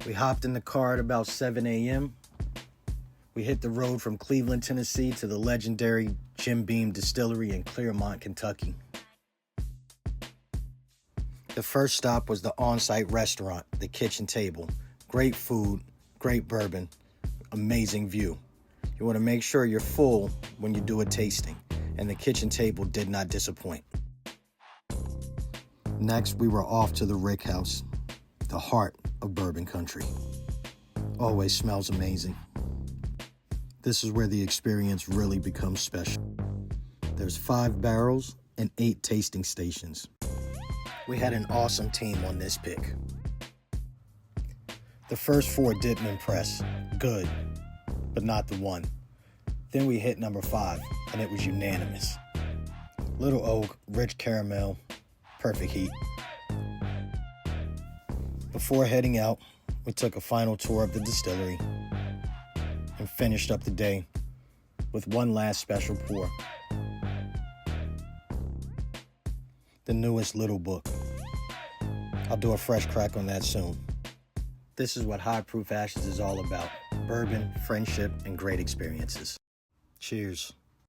We hopped in the car at about 7 a.m. We hit the road from Cleveland, Tennessee to the legendary Jim Beam Distillery in Clermont, Kentucky. The first stop was the on-site restaurant, the kitchen table. Great food, great bourbon, amazing view. You want to make sure you're full when you do a tasting, and the kitchen table did not disappoint. Next, we were off to the Rick House, the heart of bourbon country. Always smells amazing. This is where the experience really becomes special. There's 5 barrels and 8 tasting stations. We had an awesome team on this pick. The first 4 didn't impress. Good, but not the one. Then we hit number 5, and it was unanimous. Little oak, rich caramel, perfect heat. Before heading out, we took a final tour of the distillery and finished up the day with one last special pour. The newest little book. I'll do a fresh crack on that soon. This is what High Proof Ashes is all about. Bourbon, friendship, and great experiences. Cheers.